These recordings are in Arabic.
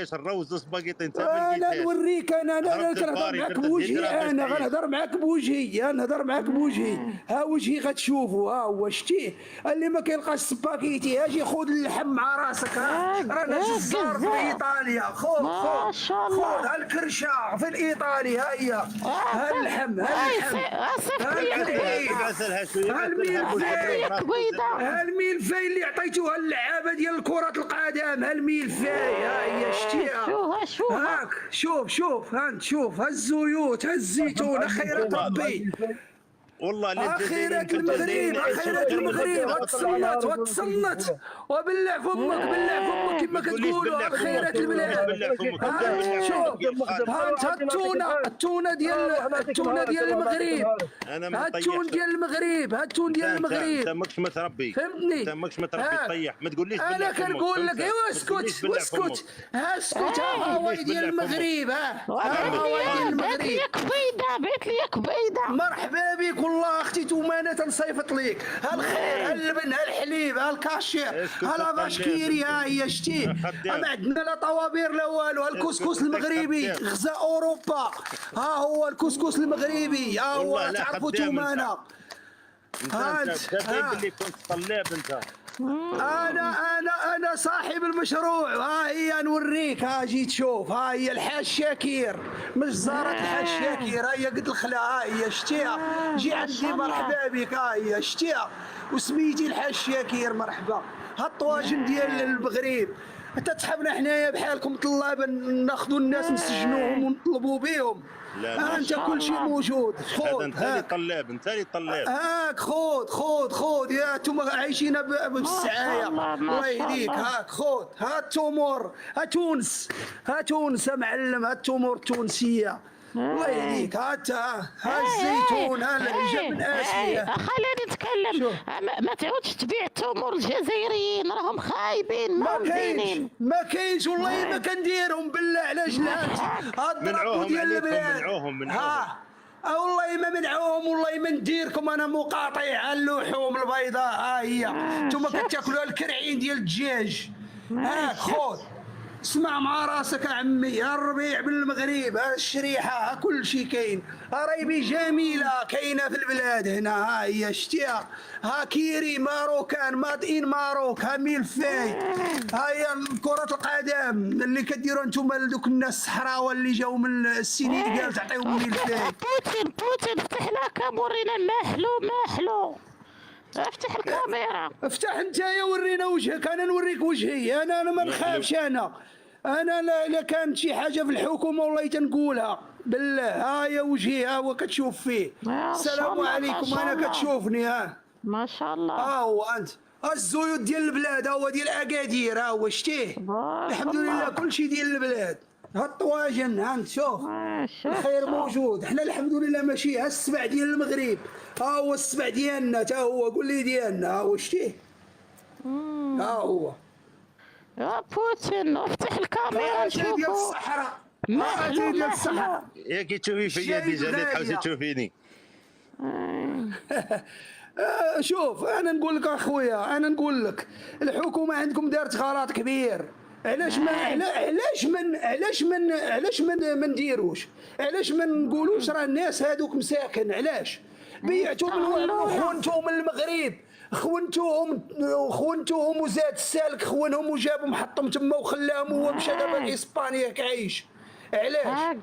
علاش الروز والسباغيتي انت ما انا لقيتهاش. نوريك، انا هربت كنهضر لباريس معاك درت بوجهي، الهجرة باش انا تعيش. غنهضر معاك بوجهي، نهضر معاك بوجهي. ها وجهي غتشوفو، ها هو شتيه. اللي ما كيلقاش سباكيتي اجي خذ اللحم مع راسك، رانا جزار في ايطاليا. خذ ما شاء الله. خذ ها الكرشه في الايطالي، ها هي، ها اللحم، ها اللحم، صيفط ها لي الكرعيف، غسلها شويه ها الملفاي، ها الملفاي اللي عطيتوها اللعابه ديال كرة القدم، ها الملفاي، ها هي شتيها. شوفها هاك شوف ها انت، شوف ها الزيوت، ها الزيتون، خيرات ربي، والله خيرات المغرب، خيرات المغرب، وتصنت وبلع فمك، بلع فمك كما كتقولوا، خيرات البلاد. شوف ها انت، التونه ديال المغرب، ها التون ديال المغرب، ها التون ديال المغرب. انت ماكش متربي، فهمتني؟ انت ماكش متربي تطيح، ما تقوليش انا كنقول لك ايوا اسكت، ها اسكت، ها هواي ديال المغرب، ها هواي ديال المغرب. بيت لي كبيده. مرحبا بك والله اختي تومانه تنصيفط ليك، ها الخير، ها اللبن، ها الحليب، ها الكاشير، ها لافاشكيري، ها هي شتي. ما عندنا لا طوابير لا والو، ها الكسكس المغربي غزا اوروبا، ها هو الكسكس المغربي، ها هو تعرفوا تومانه. انت اللي كنت طلاب انت. انا صاحب المشروع، ها هي نوريك، ها جيت شوف، ها هي الحاج شاكير، مش زارت الحاج شاكير، ها هي قد الخلا، ها هي شتيها، جي عندي مرحبا بك، ها هي شتيها، وسميتي الحاج شاكير، مرحبا. ها الطواجن ديال المغرب، انت تحبنا حنايا بحالكم طلاب ناخذوا الناس نسجنوهم ونطلبوا بهم؟ لا انت كل شيء موجود، خذ. انت اللي طلاب، انت اللي طلاب. هاك خذ يا انتم عايشين بالسعايه، الله يهديك. هاك خذ، ها التمور، ها تونس يا معلم، ها التمور التونسيه، الله يهديك. ها الزيتون، ها الجبن اسيا. خليني نتكلم، ما تعودش تبيع التمور الجزائريين، راهم خايبين، ما كاينش والله ما كنديرهم، بالله علاش لا هاد الضربوا ديال البلاد. منعوهم والله ما منعوهم، والله ما نديركم، انا مقاطع على اللحوم البيضاء، ها هي نتوما كتاكلوا الكرعين ديال الدجاج. هاك خذ، اسمع مع راسك عمي، ها الربيع بالمغرب، ها الشريحه، ها كل شيء كاين، ها ريبي جميله كاينه في البلاد هنا، ها هي شتيها، ها كيري ماروكان مادين ماروك، ها ميلفاي، ها هي كرة القدم اللي كديروا انتم لدوك الناس الصحراوه اللي جاو من السنغال تعطيهم ميلفاي. بوتين افتح لك ورينا محلو، افتح الكاميرا، افتح انت يا، ورينا وجهك، انا نوريك وجهي، انا ما نخافش، انا لا كانت شي حاجه في الحكومه والله تنقولها بالله. ها يا وجهي، ها هو كتشوف فيه. السلام عليكم، انا كتشوفني، ها ما شاء الله. ها هو انت، ها الزيوت ديال البلاد، ها هو ديال اكادير، ها هو شتيه، الحمد لله كل شيء ديال البلاد. ها الطواجن، ها انت شوف، الخير موجود، حنا الحمد لله ماشي. ها السبع ديال المغرب، ها هو السبع ديالنا، تا هو قول لي ديالنا، ها هو شتيه، ها هو يا بوتين افتح الكاميرا نشوفو. ديال الصحراء، ديال الصحراء، يا كي تشوفي فيا ديجا اللي تحاولي تشوفيني. شوف انا نقول لك اخويا، انا نقول لك الحكومه عندكم دارت غلط كبير. علاش ما نديروش، علاش ما نقولوش راه الناس هذوك مساكن، علاش بيعتوا خونتهم المغرب، خونتوهم وزاد السالك خونهم وجابهم حطهم تما وخلاهم، هو مشى دابا لاسبانيا كعيش، علاش؟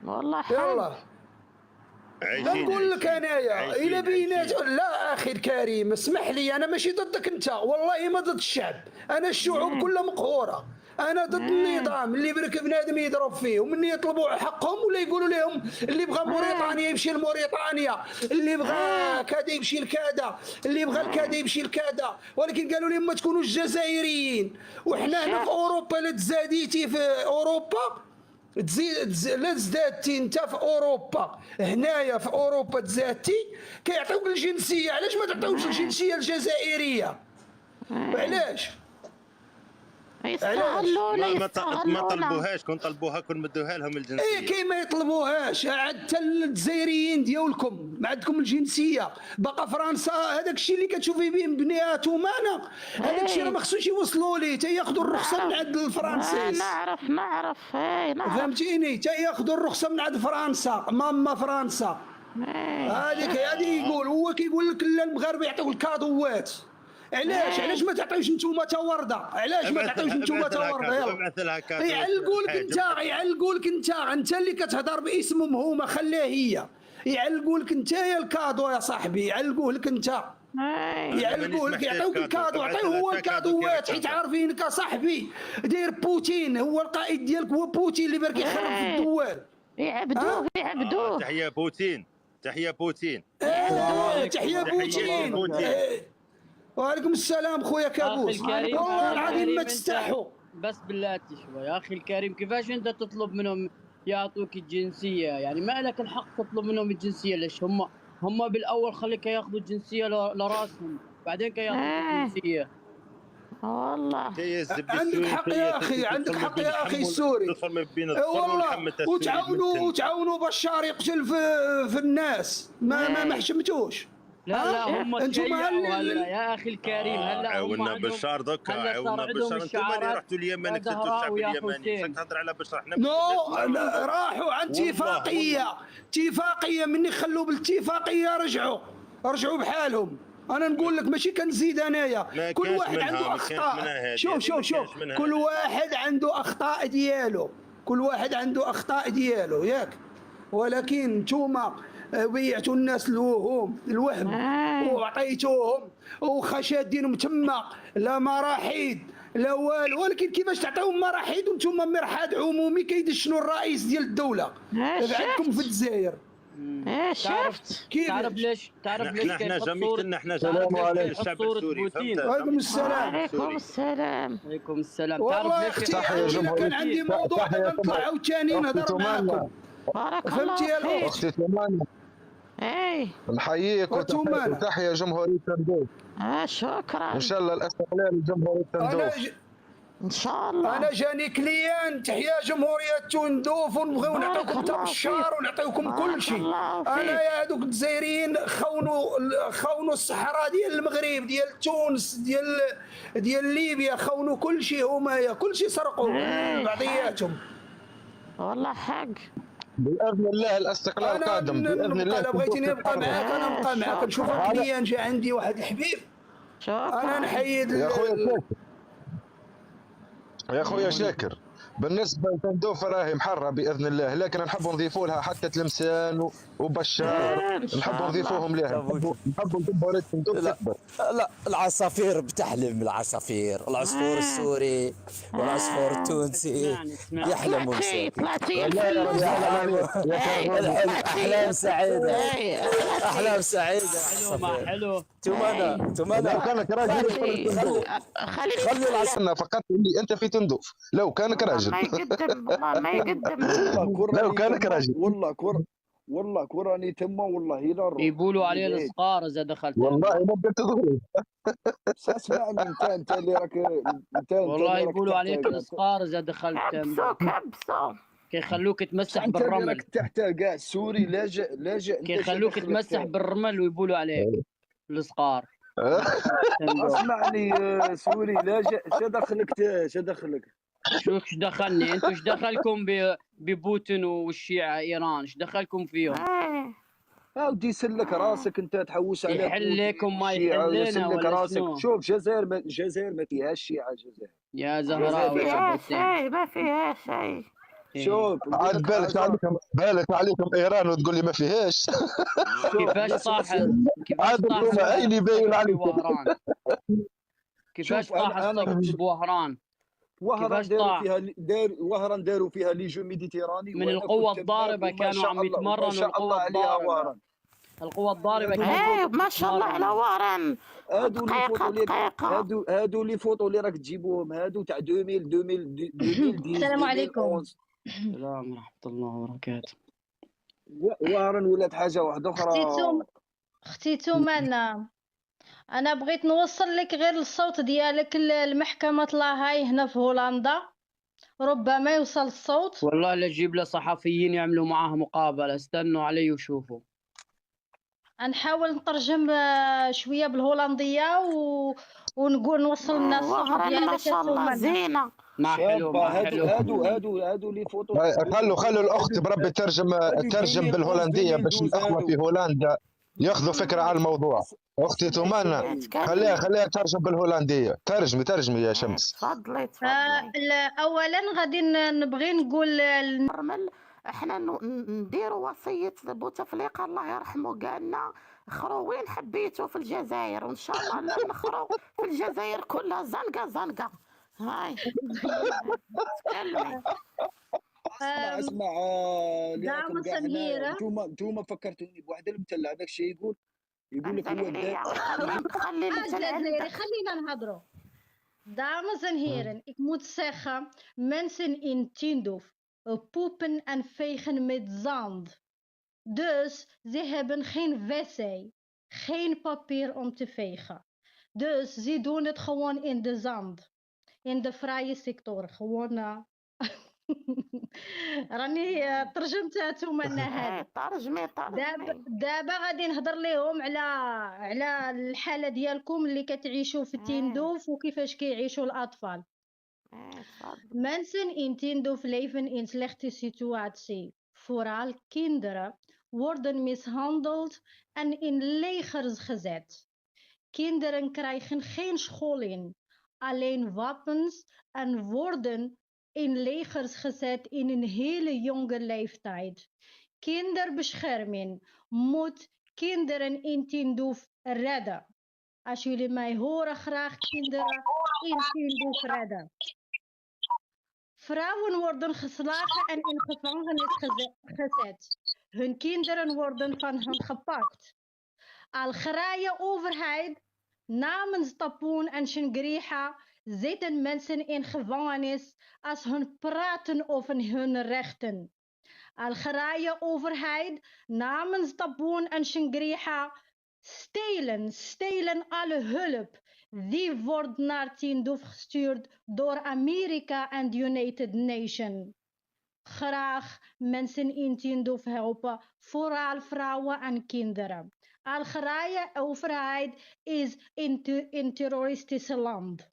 والله يلا نقول لك انايا الى بينات. لا اخي الكريم اسمح لي، انا ماشي ضدك انت، والله ما ضد الشعب، انا الشعوب كلها مقهوره، انا ضد النظام اللي برك بنادم يضرب فيه، ومن يطلبوا حقهم ولا يقولوا لهم اللي بغى موريطانيا يمشي لموريطانيا، اللي بغى كذا يمشي لكذا، اللي بغى الكذا يمشي لكذا، ولكن قالوا لهم ما تكونوش جزائريين. وحنا هنا في اوروبا لا تزاديتي في اوروبا لا تزدادتي انت في اوروبا، هنايا في اوروبا تزادتي كيعطيوك الجنسيه، علاش ما تعطيوش الجنسيه الجزائريه؟ علاش؟ يستغلونا ما يستغلونا. طلبوهاش، كون طلبوها كون مدوها لهم الجنسيه. ايه كي ما يطلبوهاش، حتى الجزائريين ديالكم ما عندكم الجنسيه. باقا فرنسا هذاك الشيء اللي كتشوفي به مبنيات ومانا، هذاك الشيء راه ما خصوش يوصلوا ليه، تياخذوا الرخصه من عند الفرنسيس. نعرف نعرف. فهمتيني؟ تياخذوا الرخصه من عند فرنسا، ماما فرنسا. هذه يقول هو كيقول لك لا، المغاربه يعطيو الكادوات. علاش ما تعطيوش نتوما تا ورده؟ علاش ما تعطيوش نتوما تا ورده؟ يلا يعلقوا لك انت اللي كتهضر باسمهم هما، خليه هي يعلقوا لك انت يا الكادو يا صاحبي، يعلقوه لك انت، يعلقوه لك، يعطيوك الكادو، عطيه هو الكادوات، حيت عارفينك صاحبي داير بوتين، هو القائد ديالك هو بوتين اللي برك يخرب في الدول. يعبدوه. تحيه بوتين، تحيه بوتين. تحيه بوتين. وعليكم السلام خويا كابوس. والله العظيم ما تستحوا. بس بالله شوي يا اخي الكريم، كيفاش انت تطلب منهم يعطوك الجنسيه؟ يعني ما لك الحق تطلب منهم الجنسيه. ليش هم بالاول خليك ياخذوا الجنسيه لراسهم، بعدين ياخذوا الجنسيه. والله عندك حق يا اخي، عندك حق يا اخي السوري. والله وتعاونوا بشار يقتل في الناس، ما حشمتوش. لا هم تشيعوا هلا يا اخي الكريم. هلا عاونا بشار دوكا، عاونا بشار. انتم اللي رحتوا اليمن قتلتوا الشعب اليمني، شك تهضر على بشار؟ احنا راحوا عن اتفاقيه مني خلوا بالاتفاقيه، رجعوا بحالهم. انا نقول لك ماشي كنزيد انايا، كل واحد عنده اخطاء. شوف كل واحد عنده اخطاء ديالو، ياك؟ ولكن نتوما بيعتوا الناس الوهم وعطيتوهم وخشادينهم تما، لا مراحيض لا والو. ولكن كيفاش تعطيهم مراحيض وانتم مرحاض عمومي كيدشنوا الرئيس ديال الدوله عندكم في الجزائر؟ شفت؟ تعرف ليش احنا جميعنا احنا الشعب السوري. وعليكم السلام. والله اختي كان عندي موضوع نطلع عاوتاني نهضر معاكم. فهمتي يا الاخت؟ اختي ثمانية، نحييك وتحية جمهورية تندوف. شكرا. ان شاء الله الاستقلال لجمهورية تندوف ان شاء الله. انا جاني كليان، تحيا جمهوريه تندوف، ونبغيو نعطيوكم تبشار ونعطيوكم كل شيء. انا يا هذوك الجزائريين خونوا الصحراء ديال المغرب، ديال تونس، ديال ليبيا، خونوا كل شيء هما، كل شيء سرقوا بعضياتهم. والله حق. باذن الله الاستقلال قادم باذن الله. انا بغيتني نبقى معاك، انا نبقى معاك. نشوف كليان جا عندي واحد الحبيب، انا نحيد يا خويا شاكر. بالنسبه لتندوف راهي محرة باذن الله، لكن نحبوا نضيفوا لها حتى تلمسان وبشار، نحبوا نضيفوهم لها، نحبوا جمهورية تندوف تكبر. لا العصافير بتحلم، العصفور السوري والعصفور التونسي يحلموا. طلعتي احلام سعيده، احلام سعيده. حلو. لو كانك راجل خلي العصنا فقط اللي انت في تندوف. لو كانك راجل ما يقدم لو كانك راجل والله كوراني تما والله لا نروح. يقولوا عليه الصقار اذا دخلت. والله ما بدك تدخل. اسمعني انت اللي راك والله يقولوا عليك الصقار اذا دخلت. كبسوا كيخلوك تمسح بالرمل. انت تحت كاع سوري لاجئ كيخلوك تمسح بالرمل ويقولوا عليك الصقار. اسمعني سوري لاجئ، شو دخلك؟ شو دخلني؟ انتوا ايش دخلكم ببوتين والشيعة ايران؟ ايش دخلكم فيهم؟ ودي يسلك راسك انت تحوس على يحل لكم ما يحل لنا ولا راسك. شنو؟ شوف الجزائر ما فيهاش شيعة. الجزائر يا زهراوي ما فيها شيء. شوف عاد بالك عليكم ايران وتقول لي ما فيهاش. كيفاش طاحت عيني باين عليكم وهران؟ كيفاش طاحت بوهران؟ وهران داروا فيها ليجو ميديتيراني من القوة الضاربة، كانوا عم يتمرنوا القوة الضاربة. القوة الضاربة كانت ما شاء الله على وهران. هادو اللي فوتو اللي راك تجيبوهم، هادو تاع 2000 السلام عليكم. السلام ورحمة الله وبركاته. وهران ولات حاجة واحدة أخرى. اختي تومانا انا بغيت نوصل لك غير الصوت ديالك المحكمة لاهاي هنا في هولندا، ربما يوصل الصوت. والله لا تجيب له صحفيين يعملوا معاه مقابلة، استنوا علي وشوفوا. نحاول نترجم شوية بالهولندية ونقول نوصل للناس الصوت وهران ما ديالك شاء الله تومنا. زينة. ما حلو شابة. ما هادو حلو. هادو لي فوتو. خلوا الاخت بربي ترجم بالهولنديه باش الاخوه في هولندا ياخذوا فكره على الموضوع. اختي تومانا خليها ترجم بالهولنديه. ترجمي يا شمس. تفضلي اولا غادي نبغي نقول نرمل احنا نديروا وصيه بوتفليقه الله يرحمه قالنا خرو وين حبيتوا في الجزائر، وان شاء الله نخرو في الجزائر كلها زنقه. هاي تكلمي. اسمع دعم سميرة. انتوما فكرتوني بواحد المثل هذاك الشيء يقول لك هو خلينا نهضروا. Dames en heren, ik moet zeggen, mensen in Tindouf poepen en vegen met zand. Dus ze hebben geen wc, geen papier om te vegen. Dus ze doen het gewoon in de zand. In de vrije sector, gewoon... راني ترجمتها تومنا هذه. ترجمي دابا غادي نهضر لهم على الحاله ديالكم اللي كتعيشوا في تيندوف وكيفاش كيعيشوا الاطفال. Mensen in Tindouf leven in slechte situatie. Vooral kinderen worden mishandeld en in legers gezet. Kinderen krijgen geen scholing, alleen wapens en worden in legers gezet in een hele jonge leeftijd. Kinderbescherming moet kinderen in Tindouf redden. Als jullie mij horen, graag kinderen in Tindouf redden. Vrouwen worden geslagen en in gevangenis gezet. Hun kinderen worden van hen gepakt. Algerije overheid namens Tapoen en Shingriha zitten mensen in gevangenis als hun praten over hun rechten. Algerije overheid namens Tapoen en Shingriha stelen alle hulp. Die wordt naar Tindouf gestuurd door Amerika en de United Nations. Graag mensen in Tindouf helpen, vooral vrouwen en kinderen. Algerije overheid is een terroristisch land.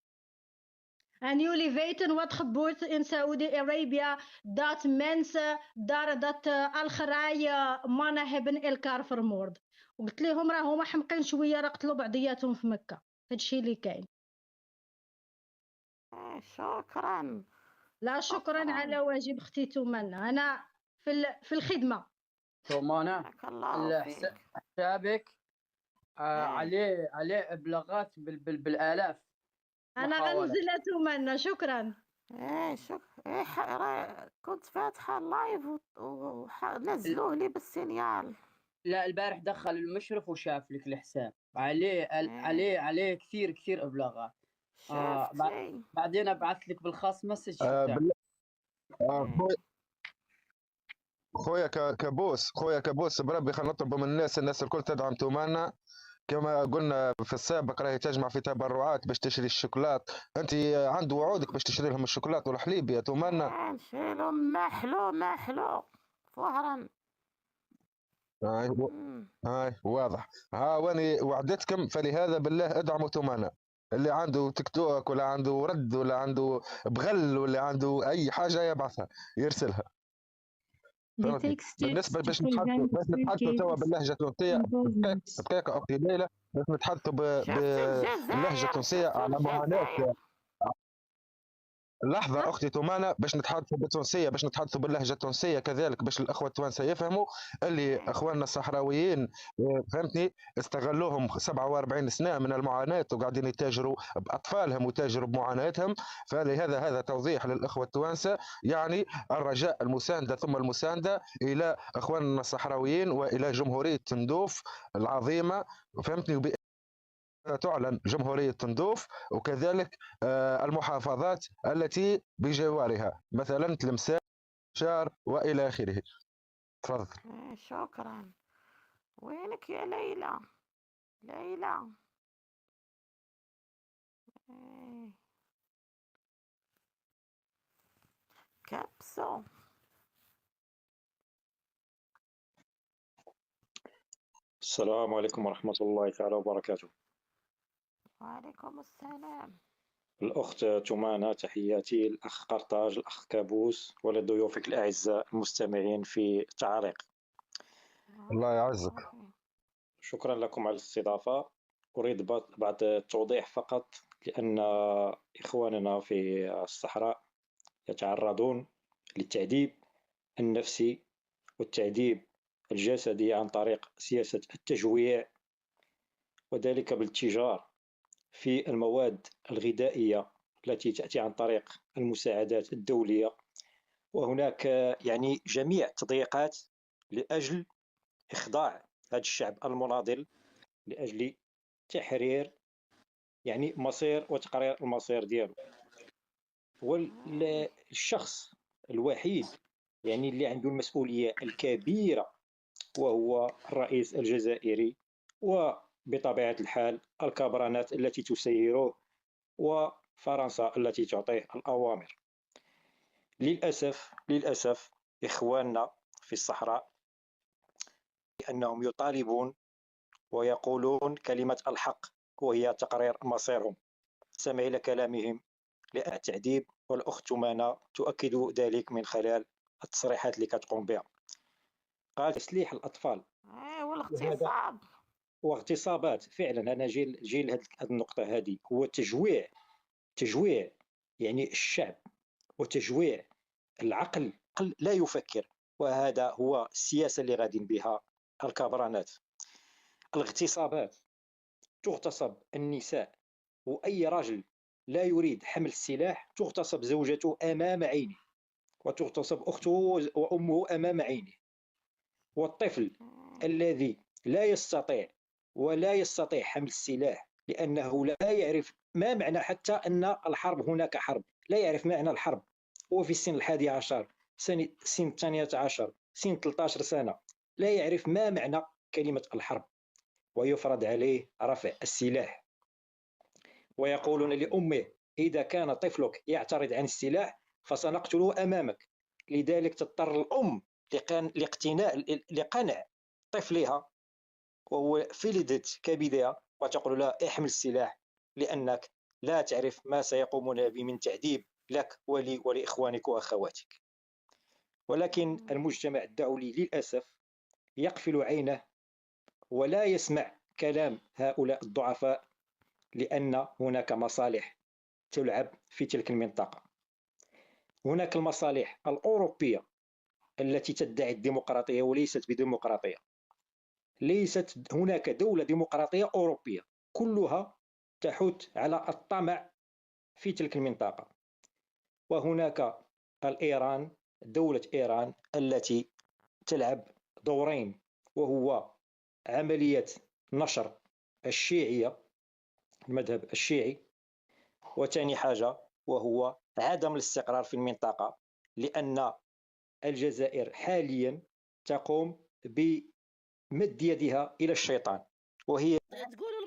En jullie weten wat gebeurt in Saudi-Arabië, dat mensen daar, dat Algerije mannen hebben elkaar vermoord. وقلت لهم راه هما حمقين شويه، راه قتلوا بعضياتهم في مكه. هادشي اللي كاين. شكرا. لا شكرا على واجب اختي تومانا، انا في الخدمه. تومانا حسابك عليه ابلاغات بالالاف. انا غنزلها تومانا. شكرا. كنت فاتحه اللايف ونزلوه لي بالسينيال. لا البارح دخل المشرف وشاف لك الحساب عليه كثير ابلاغات. بعدين ابعث لك بالخاص مسج. خويا كابوس بربي خلينا نطلب من الناس الكل تدعم تومانا كما قلنا في السابق. راهي تجمع في تبرعات باش تشري الشوكولات. انت عنده وعودك باش تشتري لهم الشوكولات والحليب يا تومانا. نشري لهم ما حلو فهرا. هاي واضح. ها واني وعدتكم، فلهذا بالله ادعموا تومانا. اللي عنده تيك توك ولا عنده رد ولا عنده بغل ولا عنده اي حاجه يبعثها يرسلها. بالنسبه باش نتحدثوا توا باللهجه التونسيه. دقيقه اختي ليلى، باش نتحدثوا باللهجه التونسيه على معاناه. لحظة أختي تومانا، باش نتحدثوا بالتونسية، باش نتحدثوا باللهجة التونسية كذلك باش الأخوة التوانسة يفهموا اللي أخواننا الصحراويين فهمتني استغلوهم 47 سنة من المعاناة وقاعدين يتاجروا بأطفالهم ويتاجروا بمعاناتهم. فلهذا هذا توضيح للأخوة التوانسة، يعني الرجاء المساندة ثم المساندة إلى أخواننا الصحراويين وإلى جمهورية تندوف العظيمة فهمتني. تعلن جمهورية تندوف وكذلك المحافظات التي بجوارها مثلا تلمسان شار وإلى آخره. تفضل. شكرا. وينك يا ليلى؟ كبسو. السلام عليكم ورحمة الله تعالى وبركاته. وعليكم السلام. الأخت تمانة تحياتي، الأخ قرطاج، الأخ كابوس، ولضيوفك الأعزاء المستمعين في التعاليق. الله يعزك. شكرا لكم على الاستضافة. أريد بعض التوضيح فقط، لأن إخواننا في الصحراء يتعرضون للتعذيب النفسي والتعذيب الجسدي عن طريق سياسة التجويع، وذلك بالاتجار في المواد الغذائية التي تأتي عن طريق المساعدات الدولية. وهناك يعني جميع التضييقات لأجل إخضاع هذا الشعب المناضل لأجل تحرير يعني مصير وتقرير المصير ديالو. والشخص الوحيد يعني اللي عنده المسؤولية الكبيرة وهو الرئيس الجزائري، وبطبيعة الحال الكبرانات التي تسيره، وفرنسا التي تعطيه الأوامر. للأسف إخواننا في الصحراء أنهم يطالبون ويقولون كلمة الحق وهي تقرير مصيرهم. استمع إلى كلامهم لأن التعذيب، والأخت تمانة تؤكد ذلك من خلال التصريحات اللي كتقوم بها. قال تسليح الأطفال والاغتصاب واغتصابات. فعلا أنا جي لهذه النقطة هذه، هو تجويع يعني الشعب وتجويع العقل لا يفكر، وهذا هو السياسة اللي غادين بها الكبرانات. الاغتصابات، تغتصب النساء، وأي رجل لا يريد حمل السلاح تغتصب زوجته أمام عينه، وتغتصب أخته وأمه أمام عينه. والطفل الذي لا يستطيع حمل السلاح لأنه لا يعرف ما معنى حتى أن الحرب، هناك حرب، لا يعرف معنى الحرب، هو في السن 11 سن 12 سن 13 سنة، لا يعرف ما معنى كلمة الحرب، ويفرض عليه رفع السلاح. ويقولون لأمه إذا كان طفلك يعترض عن السلاح فسنقتله أمامك. لذلك تضطر الأم لقنع طفلها وهو في لدة كبدها، وتقول له احمل السلاح لأنك لا تعرف ما سيقومون به من تعذيب لك ولي ولإخوانك وأخواتك. ولكن المجتمع الدولي للأسف يقفل عينه ولا يسمع كلام هؤلاء الضعفاء، لأن هناك مصالح تلعب في تلك المنطقة. هناك المصالح الأوروبية التي تدعي الديمقراطية وليست بديمقراطية. ليست هناك دولة ديمقراطية أوروبية، كلها تحث على الطمع في تلك المنطقة. وهناك الإيران، دولة إيران التي تلعب دورين، وهو عملية نشر الشيعية، المذهب الشيعي، وثاني حاجة وهو عدم الاستقرار في المنطقة، لأن الجزائر حاليا تقوم بمد يدها إلى الشيطان، وهي تقولوا